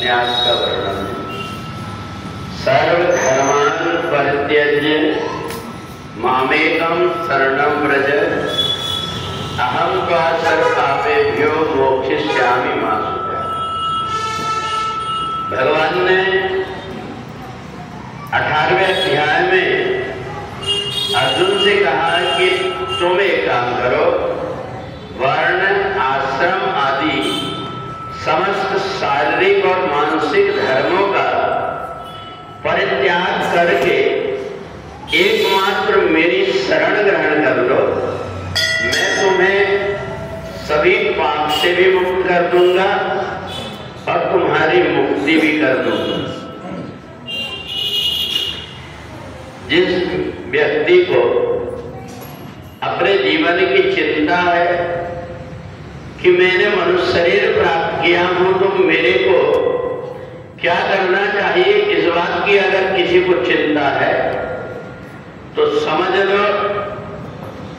संन्यास का वर्णन है। सर्वधर्मान् परित्यज्य मामेकं शरणं व्रज अहं त्वा सर्वपापेभ्यो मोक्षयिष्यामि मा शुचः। भगवान ने 18वें अध्याय में अर्जुन से कहा कि तुम एक काम करो, वर्ण आश्रम आदि समस्त शारीरिक और मानसिक धर्मों का परित्याग करके एकमात्र मेरी शरण ग्रहण कर लो। मैं तुम्हें सभी पाप से भी मुक्त कर दूंगा और तुम्हारी मुक्ति भी कर दूंगा। जिस व्यक्ति को अपने जीवन की चिंता है कि मैंने मनुष्य शरीर प्राप्त किया हूं तो मेरे को क्या करना चाहिए, इस बात की अगर किसी को चिंता है तो समझ लो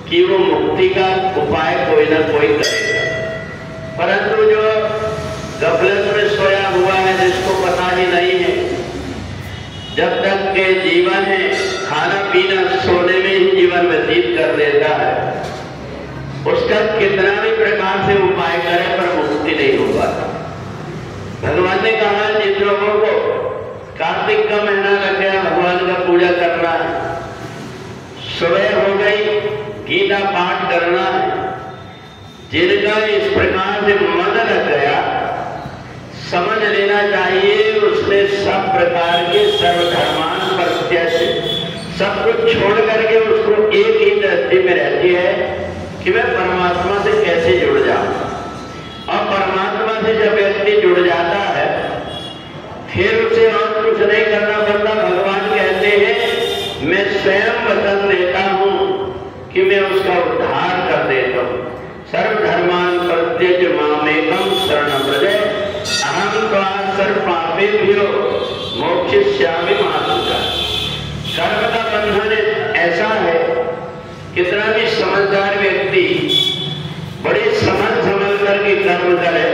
कि वो मुक्ति का उपाय कोई ना कोई करेगा। परंतु जो गफलत में सोया हुआ है, जिसको पता ही नहीं है, जब तक के जीवन है खाना पीना सोने में ही जीवन व्यतीत कर देता है, उसका कितना भी प्रकार से उपाय करे पर मुक्ति नहीं हो पाता। भगवान ने कहा जिन लोगों को कार्तिक का महीना लग गया भगवान का पूजा करना है, सुबह हो गई गीता पाठ करना है, जिनका इस प्रकार से मन लग गया, समझ लेना चाहिए उसने सब प्रकार के सर्वधर्मान परित्यज्य सब कुछ छोड़ करके उसको एक ही दृष्टि में रहती है कि मैं परमात्मा से कैसे जुड़ जाऊं। और परमात्मा से जब व्यक्ति जुड़ जाता है फिर उसे और कुछ नहीं करना पड़ता। भगवान कहते हैं मैं स्वयं वचन देता हूं कि मैं उसका उद्धार कर देता हूं। सर्वधर्मान् परित्यज्य मामेकं शरणं व्रज अहं त्वा सर्वपापेभ्यो मोक्षयिष्यामि मा शुचः। कर्म का बंधन ऐसा है, कितना भी समझदार व्यक्ति बड़े समझ करके कर्म करे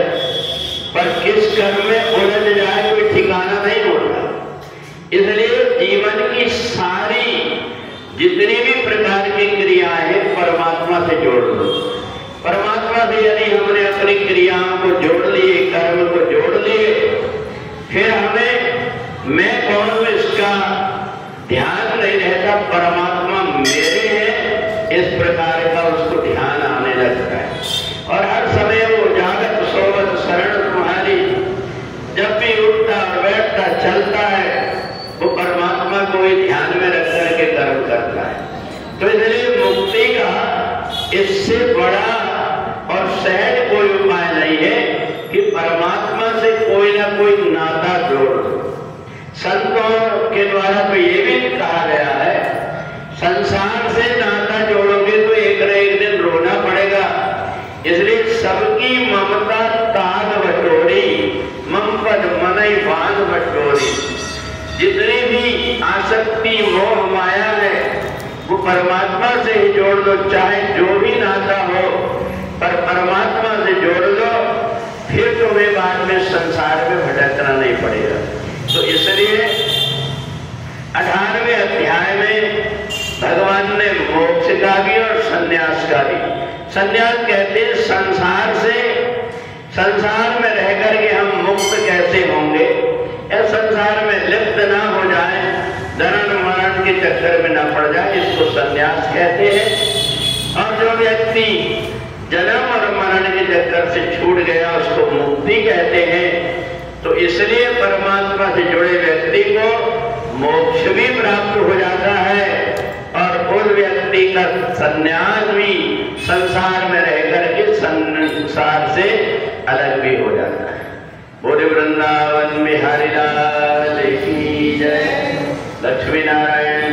पर किस कर्म में उलझ जाए कोई ठिकाना नहीं होता। इसलिए जीवन की सारी जितनी भी प्रकार की क्रियाएं हैं परमात्मा से जोड़ लो। परमात्मा से यदि हमने अपनी क्रियाओं को जोड़ लिए, कर्म को जोड़ लिए, फिर हमें मैं कौन हूं इसका ध्यान नहीं रहता। परमात्मा मेरे हैं इस प्रकार का उसको ध्यान आने लगता है और हर समय वो जागत सोवत शरण तुम्हारी जब भी उठता और बैठता चलता है वो परमात्मा को ही ध्यान में रख करके कर्म करता है। तो इसलिए मुक्ति का इससे बड़ा और सहज कोई उपाय नहीं है कि परमात्मा से कोई ना कोई नाता जोड़ दो। संतों के द्वारा तो ये भी कहा गया है संसार से नाता जोड़ोगे तो एक न एक दिन रोना पड़ेगा। इसलिए सबकी ममता ताग बटोरी मम पद मनई बांध बटोरी। जितनी भी आसक्ति मोह माया है वो परमात्मा से ही जोड़ दो, चाहे जो भी नाता हो पर परमात्मा से जोड़ दो, फिर तुम्हें बाद में संसार में भटकना नहीं पड़ेगा। तो इसलिए 18वें अध्याय में भगवान ने मोक्ष का भी और संन्यास का भी। संन्यास कहते हैं संसार में रह करके हम मुक्त कैसे होंगे, या संसार में लिप्त ना हो जाए, जन्म मरण के चक्कर में ना पड़ जाए, इसको संन्यास कहते हैं। और जो व्यक्ति जन्म और मरण के चक्कर से छूट गया उसको मुक्ति कहते हैं। तो इसलिए परमात्मा से जुड़े व्यक्ति को मोक्ष भी प्राप्त हो जाता है और उस व्यक्ति का संन्यास भी संसार में रह करके संसार से अलग भी हो जाता है। बोले वृंदावन बिहारी लाल की जय। लक्ष्मी नारायण